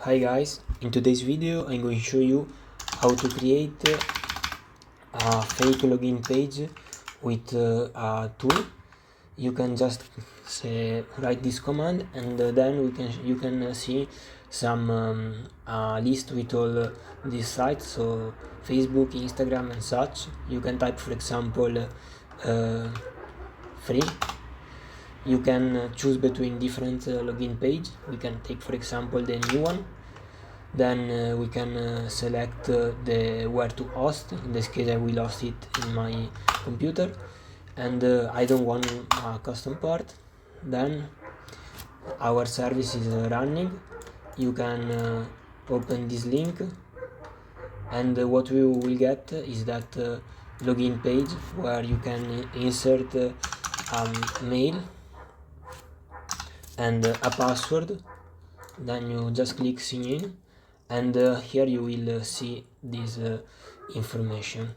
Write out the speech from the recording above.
Hi guys, in today's video I'm going to show you how to create a fake login page with a tool. You can just write this command and then you can see some list with all these sites, so Facebook, Instagram and such. You can type, for example, free. You can choose between different login page. We can take, for example, the new one. Then we can select the where to host. In this case I will host it in my computer, and I don't want a custom part. Then our service is running. You can open this link, and what we will get is that login page where you can insert mail and a password. Then you just click sign in, and here you will see this information.